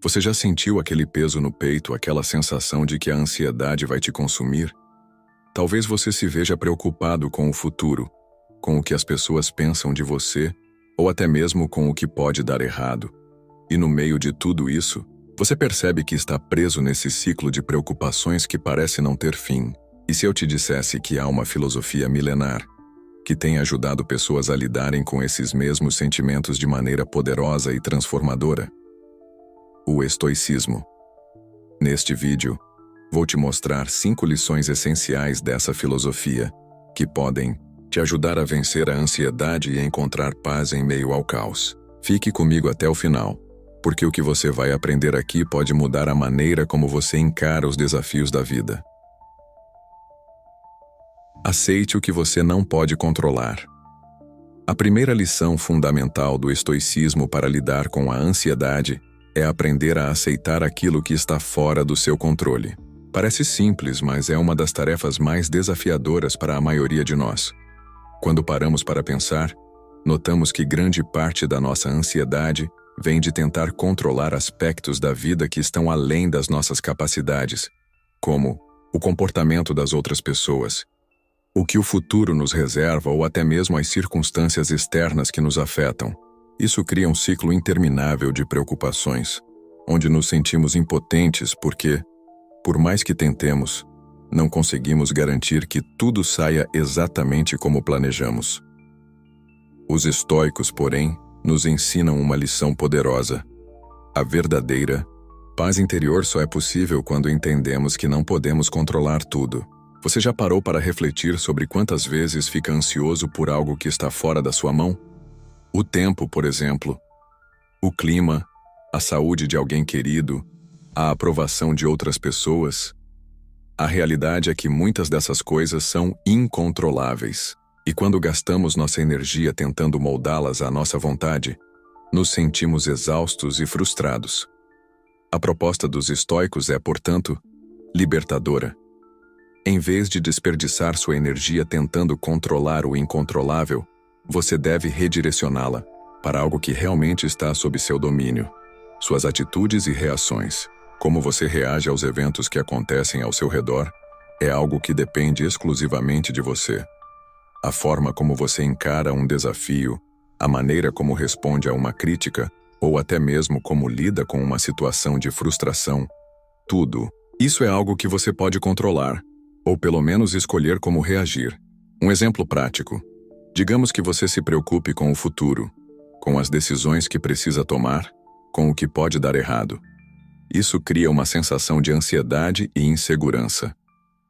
Você já sentiu aquele peso no peito, aquela sensação de que a ansiedade vai te consumir? Talvez você se veja preocupado com o futuro, com o que as pessoas pensam de você, ou até mesmo com o que pode dar errado. E no meio de tudo isso, você percebe que está preso nesse ciclo de preocupações que parece não ter fim. E se eu te dissesse que há uma filosofia milenar que tem ajudado pessoas a lidarem com esses mesmos sentimentos de maneira poderosa e transformadora? O estoicismo. Neste vídeo, vou te mostrar 5 lições essenciais dessa filosofia que podem te ajudar a vencer a ansiedade e a encontrar paz em meio ao caos. Fique comigo até o final, porque o que você vai aprender aqui pode mudar a maneira como você encara os desafios da vida. Aceite o que você não pode controlar. A primeira lição fundamental do estoicismo para lidar com a ansiedade é aprender a aceitar aquilo que está fora do seu controle. Parece simples, mas é uma das tarefas mais desafiadoras para a maioria de nós. Quando paramos para pensar, notamos que grande parte da nossa ansiedade vem de tentar controlar aspectos da vida que estão além das nossas capacidades, como o comportamento das outras pessoas, o que o futuro nos reserva ou até mesmo as circunstâncias externas que nos afetam. Isso cria um ciclo interminável de preocupações, onde nos sentimos impotentes porque, por mais que tentemos, não conseguimos garantir que tudo saia exatamente como planejamos. Os estoicos, porém, nos ensinam uma lição poderosa. A verdadeira paz interior só é possível quando entendemos que não podemos controlar tudo. Você já parou para refletir sobre quantas vezes fica ansioso por algo que está fora da sua mão? O tempo, por exemplo, o clima, a saúde de alguém querido, a aprovação de outras pessoas. A realidade é que muitas dessas coisas são incontroláveis, e quando gastamos nossa energia tentando moldá-las à nossa vontade, nos sentimos exaustos e frustrados. A proposta dos estoicos é, portanto, libertadora. Em vez de desperdiçar sua energia tentando controlar o incontrolável, você deve redirecioná-la para algo que realmente está sob seu domínio. Suas atitudes e reações, como você reage aos eventos que acontecem ao seu redor, é algo que depende exclusivamente de você. A forma como você encara um desafio, a maneira como responde a uma crítica, ou até mesmo como lida com uma situação de frustração, tudo isso é algo que você pode controlar, ou pelo menos escolher como reagir. Um exemplo prático. Digamos que você se preocupe com o futuro, com as decisões que precisa tomar, com o que pode dar errado. Isso cria uma sensação de ansiedade e insegurança.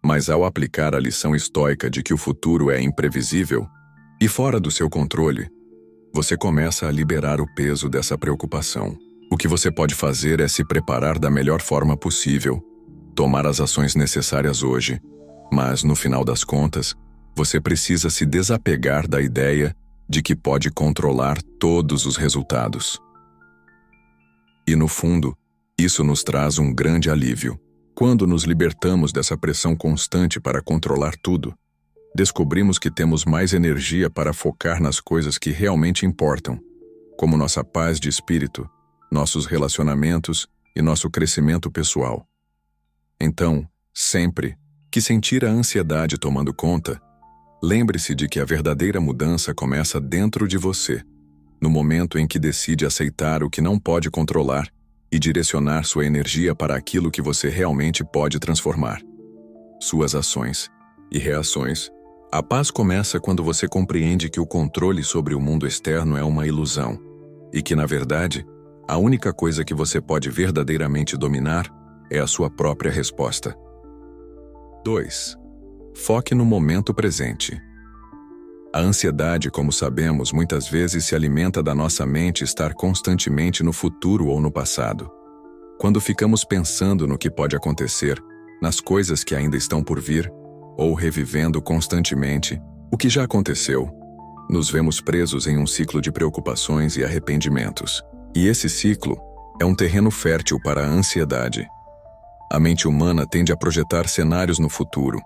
Mas ao aplicar a lição estoica de que o futuro é imprevisível e fora do seu controle, você começa a liberar o peso dessa preocupação. O que você pode fazer é se preparar da melhor forma possível, tomar as ações necessárias hoje, mas no final das contas, você precisa se desapegar da ideia de que pode controlar todos os resultados. E no fundo, isso nos traz um grande alívio. Quando nos libertamos dessa pressão constante para controlar tudo, descobrimos que temos mais energia para focar nas coisas que realmente importam, como nossa paz de espírito, nossos relacionamentos e nosso crescimento pessoal. Então, sempre que sentir a ansiedade tomando conta, lembre-se de que a verdadeira mudança começa dentro de você, no momento em que decide aceitar o que não pode controlar e direcionar sua energia para aquilo que você realmente pode transformar. Suas ações e reações. A paz começa quando você compreende que o controle sobre o mundo externo é uma ilusão e que, na verdade, a única coisa que você pode verdadeiramente dominar é a sua própria resposta. 2. Foque no momento presente. A ansiedade, como sabemos, muitas vezes se alimenta da nossa mente estar constantemente no futuro ou no passado. Quando ficamos pensando no que pode acontecer, nas coisas que ainda estão por vir, ou revivendo constantemente o que já aconteceu, nos vemos presos em um ciclo de preocupações e arrependimentos. E esse ciclo é um terreno fértil para a ansiedade. A mente humana tende a projetar cenários no futuro,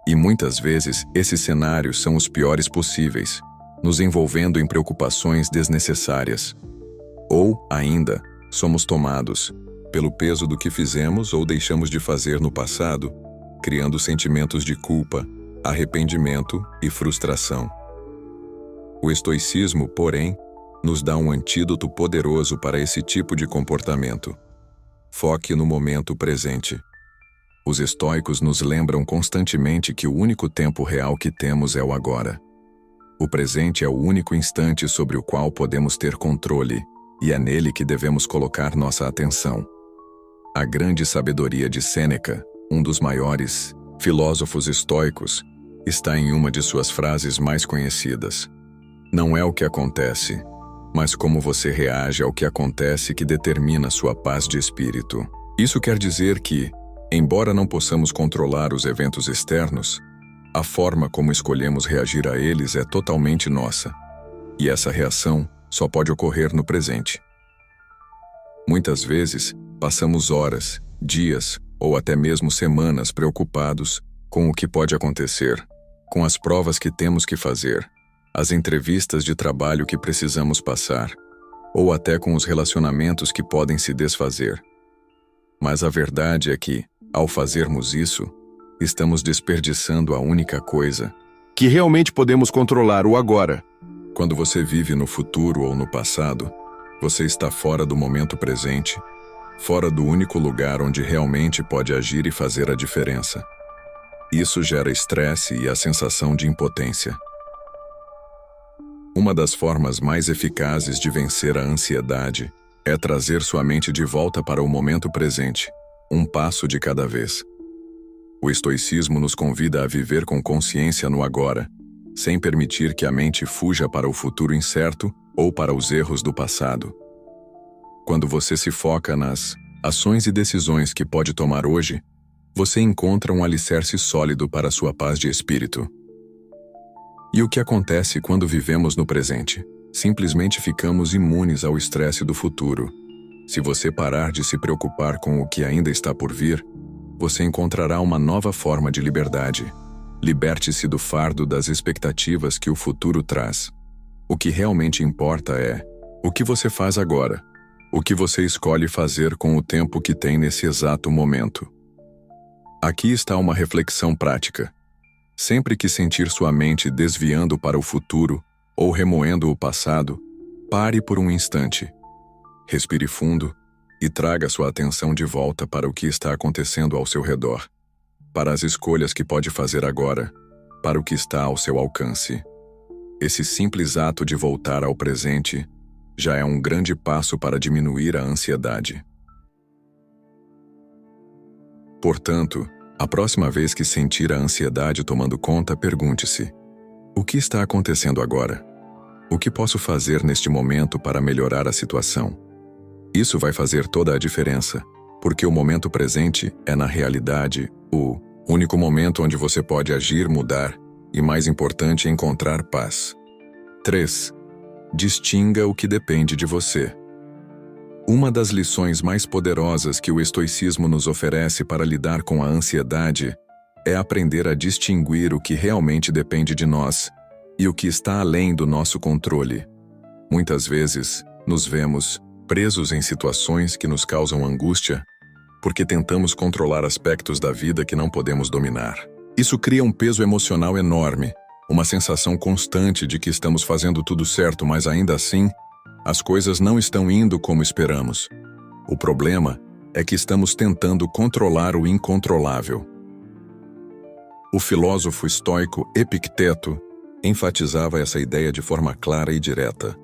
e muitas vezes esses cenários são os piores possíveis, nos envolvendo em preocupações desnecessárias. Ou, ainda, somos tomados pelo peso do que fizemos ou deixamos de fazer no passado, criando sentimentos de culpa, arrependimento e frustração. O estoicismo, porém, nos dá um antídoto poderoso para esse tipo de comportamento. Foque no momento presente. Os estoicos nos lembram constantemente que o único tempo real que temos é o agora. O presente é o único instante sobre o qual podemos ter controle, e é nele que devemos colocar nossa atenção. A grande sabedoria de Sêneca, um dos maiores filósofos estoicos, está em uma de suas frases mais conhecidas. Não é o que acontece, mas como você reage ao que acontece que determina sua paz de espírito. Isso quer dizer que, embora não possamos controlar os eventos externos, a forma como escolhemos reagir a eles é totalmente nossa, e essa reação só pode ocorrer no presente. Muitas vezes, passamos horas, dias ou até mesmo semanas preocupados com o que pode acontecer, com as provas que temos que fazer, as entrevistas de trabalho que precisamos passar, ou até com os relacionamentos que podem se desfazer. Mas a verdade é que, ao fazermos isso, estamos desperdiçando a única coisa que realmente podemos controlar, o agora. Quando você vive no futuro ou no passado, você está fora do momento presente, fora do único lugar onde realmente pode agir e fazer a diferença. Isso gera estresse e a sensação de impotência. Uma das formas mais eficazes de vencer a ansiedade é trazer sua mente de volta para o momento presente, um passo de cada vez. O estoicismo nos convida a viver com consciência no agora, sem permitir que a mente fuja para o futuro incerto ou para os erros do passado. Quando você se foca nas ações e decisões que pode tomar hoje, você encontra um alicerce sólido para sua paz de espírito. E o que acontece quando vivemos no presente? Simplesmente ficamos imunes ao estresse do futuro. Se você parar de se preocupar com o que ainda está por vir, você encontrará uma nova forma de liberdade. Liberte-se do fardo das expectativas que o futuro traz. O que realmente importa é o que você faz agora, o que você escolhe fazer com o tempo que tem nesse exato momento. Aqui está uma reflexão prática. Sempre que sentir sua mente desviando para o futuro ou remoendo o passado, pare por um instante. Respire fundo e traga sua atenção de volta para o que está acontecendo ao seu redor, para as escolhas que pode fazer agora, para o que está ao seu alcance. Esse simples ato de voltar ao presente já é um grande passo para diminuir a ansiedade. Portanto, a próxima vez que sentir a ansiedade tomando conta, pergunte-se: o que está acontecendo agora? O que posso fazer neste momento para melhorar a situação? Isso vai fazer toda a diferença, porque o momento presente é, na realidade, o único momento onde você pode agir, mudar e, mais importante, encontrar paz. 3. Distinga o que depende de você. Uma das lições mais poderosas que o estoicismo nos oferece para lidar com a ansiedade é aprender a distinguir o que realmente depende de nós e o que está além do nosso controle. Muitas vezes, nos vemos presos em situações que nos causam angústia porque tentamos controlar aspectos da vida que não podemos dominar. Isso cria um peso emocional enorme, uma sensação constante de que estamos fazendo tudo certo, mas ainda assim, as coisas não estão indo como esperamos. O problema é que estamos tentando controlar o incontrolável. O filósofo estoico Epicteto enfatizava essa ideia de forma clara e direta.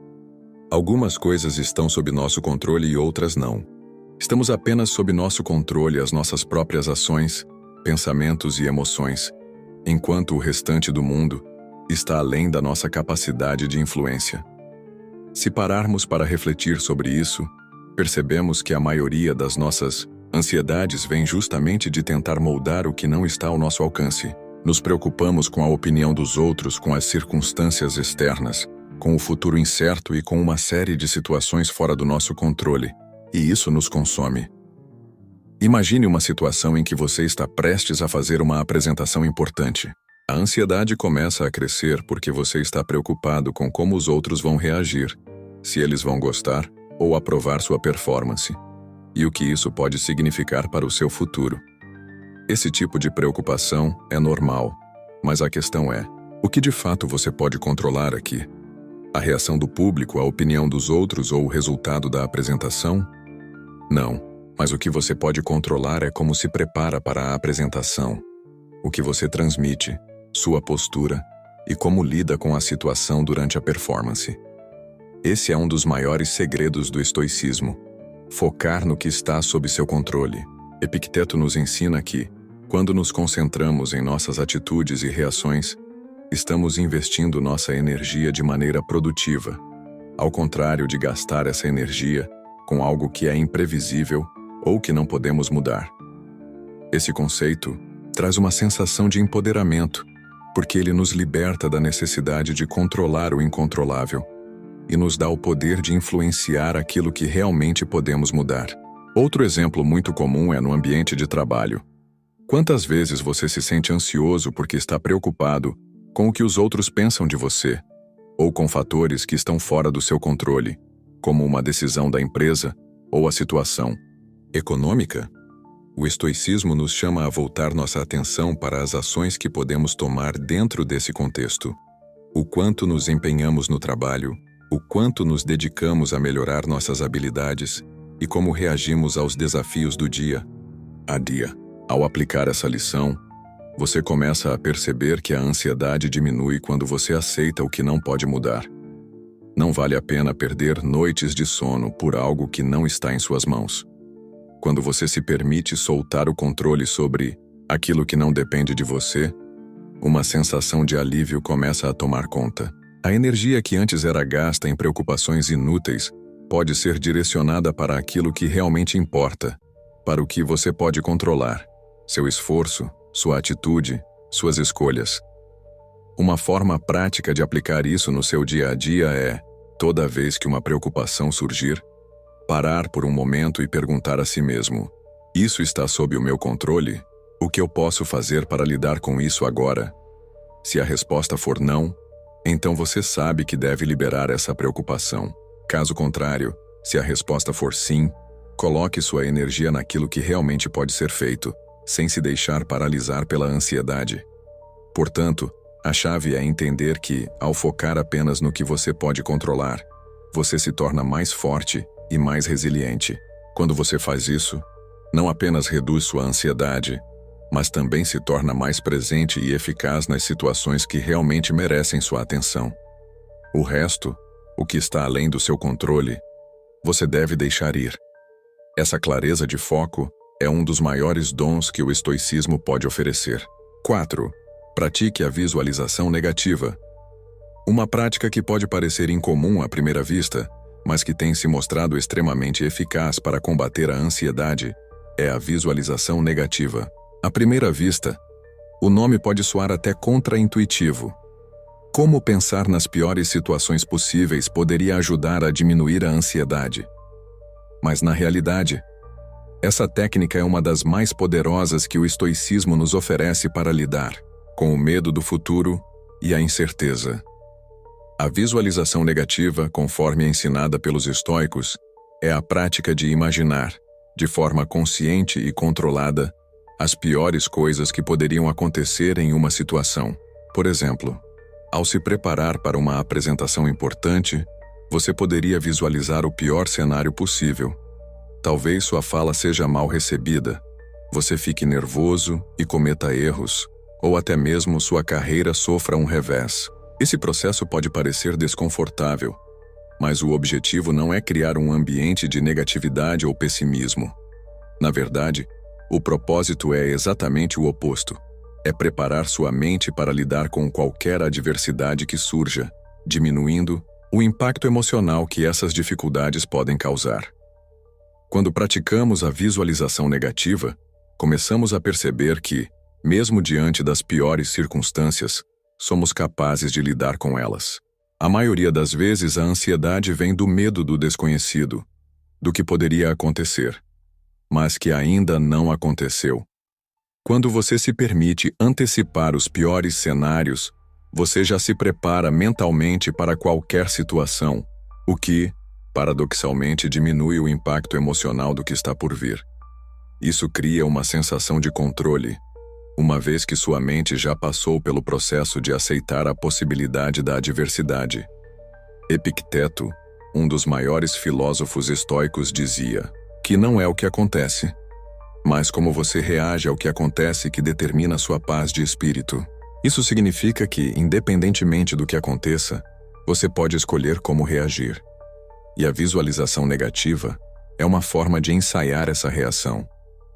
Algumas coisas estão sob nosso controle e outras não. Estamos apenas sob nosso controle as nossas próprias ações, pensamentos e emoções, enquanto o restante do mundo está além da nossa capacidade de influência. Se pararmos para refletir sobre isso, percebemos que a maioria das nossas ansiedades vem justamente de tentar moldar o que não está ao nosso alcance. Nos preocupamos com a opinião dos outros, com as circunstâncias externas, com o futuro incerto e com uma série de situações fora do nosso controle, e isso nos consome. Imagine uma situação em que você está prestes a fazer uma apresentação importante. A ansiedade começa a crescer porque você está preocupado com como os outros vão reagir, se eles vão gostar ou aprovar sua performance. e o que isso pode significar para o seu futuro. Esse tipo de preocupação é normal, mas a questão é: o que de fato você pode controlar aqui? A reação do público, a opinião dos outros ou o resultado da apresentação? Não, mas o que você pode controlar é como se prepara para a apresentação, o que você transmite, sua postura e como lida com a situação durante a performance. Esse é um dos maiores segredos do estoicismo: focar no que está sob seu controle. Epicteto nos ensina que, quando nos concentramos em nossas atitudes e reações, estamos investindo nossa energia de maneira produtiva, ao contrário de gastar essa energia com algo que é imprevisível ou que não podemos mudar. Esse conceito traz uma sensação de empoderamento, porque ele nos liberta da necessidade de controlar o incontrolável e nos dá o poder de influenciar aquilo que realmente podemos mudar. Outro exemplo muito comum é no ambiente de trabalho. Quantas vezes você se sente ansioso porque está preocupado com o que os outros pensam de você, ou com fatores que estão fora do seu controle, como uma decisão da empresa ou a situação econômica? O estoicismo nos chama a voltar nossa atenção para as ações que podemos tomar dentro desse contexto. O quanto nos empenhamos no trabalho, o quanto nos dedicamos a melhorar nossas habilidades e como reagimos aos desafios do dia a dia. Ao aplicar essa lição, você começa a perceber que a ansiedade diminui quando você aceita o que não pode mudar. Não vale a pena perder noites de sono por algo que não está em suas mãos. Quando você se permite soltar o controle sobre aquilo que não depende de você, uma sensação de alívio começa a tomar conta. A energia que antes era gasta em preocupações inúteis pode ser direcionada para aquilo que realmente importa, para o que você pode controlar: seu esforço, sua atitude, suas escolhas. Uma forma prática de aplicar isso no seu dia a dia é, toda vez que uma preocupação surgir, parar por um momento e perguntar a si mesmo: isso está sob o meu controle? O que eu posso fazer para lidar com isso agora? Se a resposta for não, então você sabe que deve liberar essa preocupação. Caso contrário, se a resposta for sim, coloque sua energia naquilo que realmente pode ser feito, sem se deixar paralisar pela ansiedade. Portanto, a chave é entender que, ao focar apenas no que você pode controlar, você se torna mais forte e mais resiliente. Quando você faz isso, não apenas reduz sua ansiedade, mas também se torna mais presente e eficaz nas situações que realmente merecem sua atenção. O resto, o que está além do seu controle, você deve deixar ir. Essa clareza de foco é um dos maiores dons que o estoicismo pode oferecer. 4. Pratique a visualização negativa. Uma prática que pode parecer incomum à primeira vista, mas que tem se mostrado extremamente eficaz para combater a ansiedade, é a visualização negativa. À primeira vista, o nome pode soar até contraintuitivo. Como pensar nas piores situações possíveis poderia ajudar a diminuir a ansiedade? Mas na realidade, essa técnica é uma das mais poderosas que o estoicismo nos oferece para lidar com o medo do futuro e a incerteza. A visualização negativa, conforme ensinada pelos estoicos, é a prática de imaginar, de forma consciente e controlada, as piores coisas que poderiam acontecer em uma situação. Por exemplo, ao se preparar para uma apresentação importante, você poderia visualizar o pior cenário possível. Talvez sua fala seja mal recebida, você fique nervoso e cometa erros, ou até mesmo sua carreira sofra um revés. Esse processo pode parecer desconfortável, mas o objetivo não é criar um ambiente de negatividade ou pessimismo. Na verdade, o propósito é exatamente o oposto. É preparar sua mente para lidar com qualquer adversidade que surja, diminuindo o impacto emocional que essas dificuldades podem causar. Quando praticamos a visualização negativa, começamos a perceber que, mesmo diante das piores circunstâncias, somos capazes de lidar com elas. A maioria das vezes a ansiedade vem do medo do desconhecido, do que poderia acontecer, mas que ainda não aconteceu. Quando você se permite antecipar os piores cenários, você já se prepara mentalmente para qualquer situação, o que, paradoxalmente diminui o impacto emocional do que está por vir. Isso cria uma sensação de controle, uma vez que sua mente já passou pelo processo de aceitar a possibilidade da adversidade. Epicteto, um dos maiores filósofos estoicos, dizia que não é o que acontece, mas como você reage ao que acontece que determina sua paz de espírito. Isso significa que, independentemente do que aconteça, você pode escolher como reagir. E a visualização negativa é uma forma de ensaiar essa reação.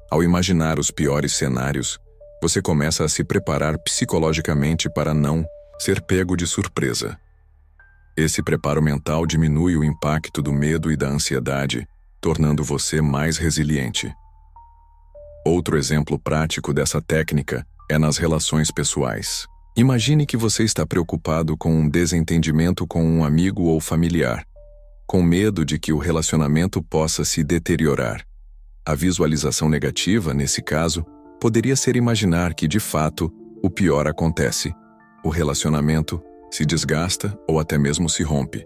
Ao imaginar os piores cenários, você começa a se preparar psicologicamente para não ser pego de surpresa. Esse preparo mental diminui o impacto do medo e da ansiedade, tornando você mais resiliente. Outro exemplo prático dessa técnica é nas relações pessoais. Imagine que você está preocupado com um desentendimento com um amigo ou familiar, com medo de que o relacionamento possa se deteriorar. A visualização negativa, nesse caso, poderia ser imaginar que, de fato, o pior acontece. O relacionamento se desgasta ou até mesmo se rompe.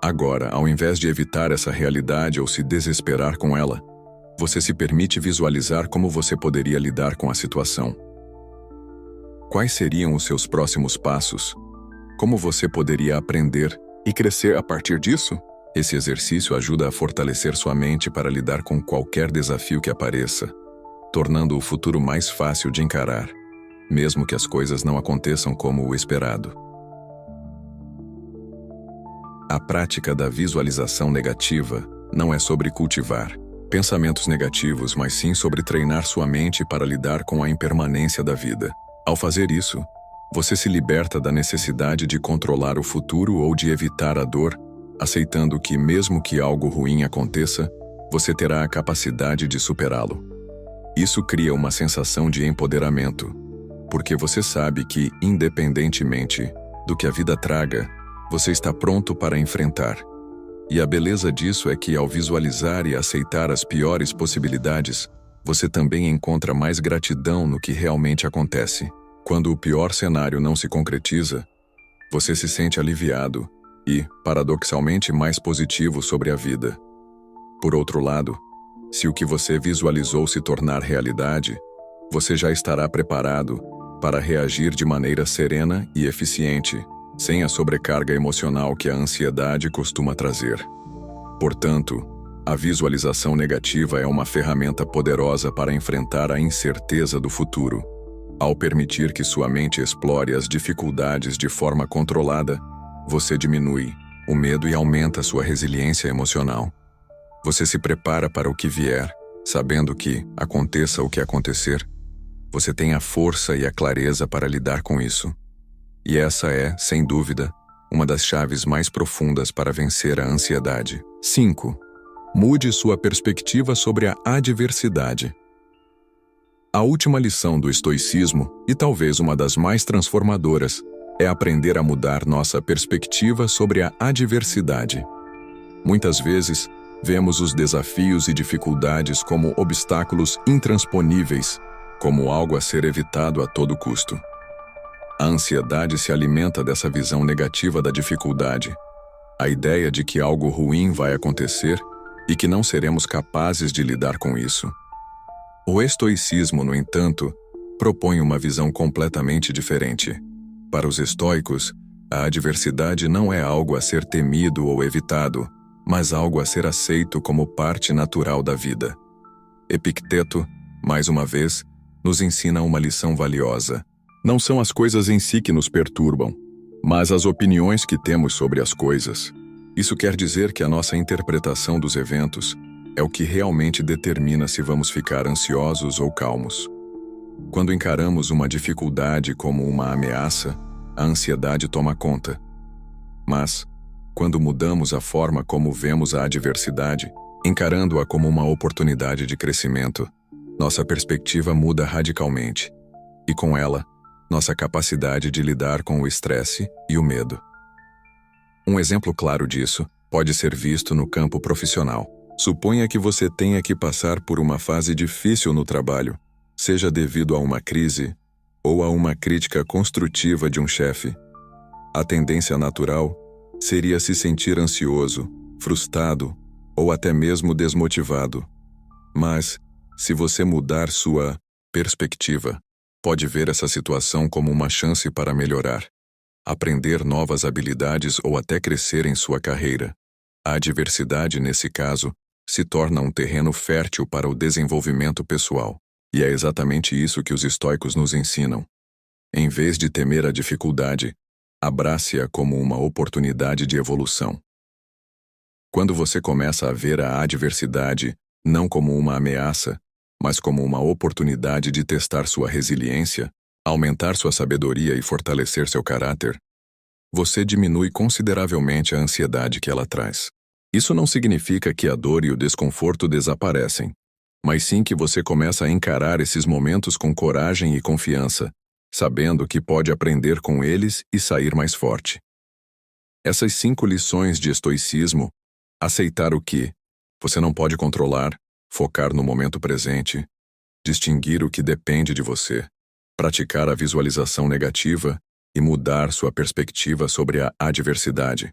Agora, ao invés de evitar essa realidade ou se desesperar com ela, você se permite visualizar como você poderia lidar com a situação. Quais seriam os seus próximos passos? Como você poderia aprender e crescer a partir disso? Esse exercício ajuda a fortalecer sua mente para lidar com qualquer desafio que apareça, tornando o futuro mais fácil de encarar, mesmo que as coisas não aconteçam como o esperado. A prática da visualização negativa não é sobre cultivar pensamentos negativos, mas sim sobre treinar sua mente para lidar com a impermanência da vida. Ao fazer isso, você se liberta da necessidade de controlar o futuro ou de evitar a dor, aceitando que, mesmo que algo ruim aconteça, você terá a capacidade de superá-lo. Isso cria uma sensação de empoderamento, porque você sabe que, independentemente do que a vida traga, você está pronto para enfrentar. E a beleza disso é que, ao visualizar e aceitar as piores possibilidades, você também encontra mais gratidão no que realmente acontece. Quando o pior cenário não se concretiza, você se sente aliviado e, paradoxalmente, mais positivo sobre a vida. Por outro lado, se o que você visualizou se tornar realidade, você já estará preparado para reagir de maneira serena e eficiente, sem a sobrecarga emocional que a ansiedade costuma trazer. Portanto, a visualização negativa é uma ferramenta poderosa para enfrentar a incerteza do futuro. Ao permitir que sua mente explore as dificuldades de forma controlada, você diminui o medo e aumenta sua resiliência emocional. Você se prepara para o que vier, sabendo que, aconteça o que acontecer, você tem a força e a clareza para lidar com isso. E essa é, sem dúvida, uma das chaves mais profundas para vencer a ansiedade. 5. Mude sua perspectiva sobre a adversidade. A última lição do estoicismo, e talvez uma das mais transformadoras, é aprender a mudar nossa perspectiva sobre a adversidade. Muitas vezes, vemos os desafios e dificuldades como obstáculos intransponíveis, como algo a ser evitado a todo custo. A ansiedade se alimenta dessa visão negativa da dificuldade, a ideia de que algo ruim vai acontecer e que não seremos capazes de lidar com isso. O estoicismo, no entanto, propõe uma visão completamente diferente. Para os estoicos, a adversidade não é algo a ser temido ou evitado, mas algo a ser aceito como parte natural da vida. Epicteto, mais uma vez, nos ensina uma lição valiosa. Não são as coisas em si que nos perturbam, mas as opiniões que temos sobre as coisas. Isso quer dizer que a nossa interpretação dos eventos é o que realmente determina se vamos ficar ansiosos ou calmos. Quando encaramos uma dificuldade como uma ameaça, a ansiedade toma conta. Mas, quando mudamos a forma como vemos a adversidade, encarando-a como uma oportunidade de crescimento, nossa perspectiva muda radicalmente. E com ela, nossa capacidade de lidar com o estresse e o medo. Um exemplo claro disso pode ser visto no campo profissional. Suponha que você tenha que passar por uma fase difícil no trabalho, seja devido a uma crise ou a uma crítica construtiva de um chefe. A tendência natural seria se sentir ansioso, frustrado ou até mesmo desmotivado. Mas, se você mudar sua perspectiva, pode ver essa situação como uma chance para melhorar, aprender novas habilidades ou até crescer em sua carreira. A adversidade, nesse caso, se torna um terreno fértil para o desenvolvimento pessoal. E é exatamente isso que os estoicos nos ensinam. Em vez de temer a dificuldade, abrace-a como uma oportunidade de evolução. Quando você começa a ver a adversidade não como uma ameaça, mas como uma oportunidade de testar sua resiliência, aumentar sua sabedoria e fortalecer seu caráter, você diminui consideravelmente a ansiedade que ela traz. Isso não significa que a dor e o desconforto desaparecem, mas sim que você começa a encarar esses momentos com coragem e confiança, sabendo que pode aprender com eles e sair mais forte. Essas 5 lições de estoicismo: aceitar o que você não pode controlar, focar no momento presente, distinguir o que depende de você, praticar a visualização negativa e mudar sua perspectiva sobre a adversidade.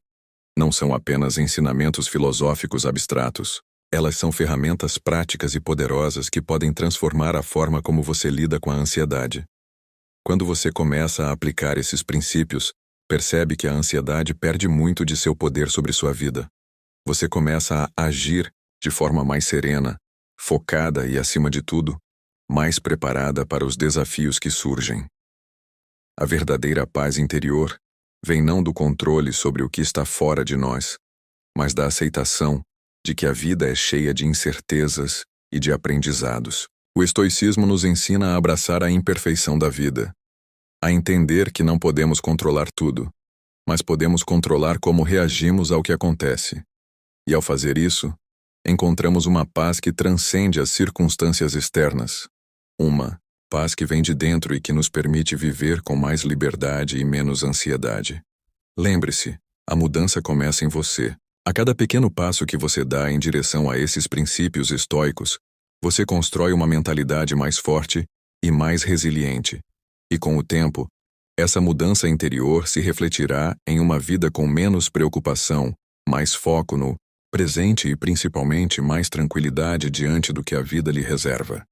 Não são apenas ensinamentos filosóficos abstratos. Elas são ferramentas práticas e poderosas que podem transformar a forma como você lida com a ansiedade. Quando você começa a aplicar esses princípios, percebe que a ansiedade perde muito de seu poder sobre sua vida. Você começa a agir de forma mais serena, focada e, acima de tudo, mais preparada para os desafios que surgem. A verdadeira paz interior vem não do controle sobre o que está fora de nós, mas da aceitação de que a vida é cheia de incertezas e de aprendizados. O estoicismo nos ensina a abraçar a imperfeição da vida, a entender que não podemos controlar tudo, mas podemos controlar como reagimos ao que acontece. E ao fazer isso, encontramos uma paz que transcende as circunstâncias externas. Uma paz que vem de dentro e que nos permite viver com mais liberdade e menos ansiedade. Lembre-se, a mudança começa em você. A cada pequeno passo que você dá em direção a esses princípios estoicos, você constrói uma mentalidade mais forte e mais resiliente. E com o tempo, essa mudança interior se refletirá em uma vida com menos preocupação, mais foco no presente e principalmente mais tranquilidade diante do que a vida lhe reserva.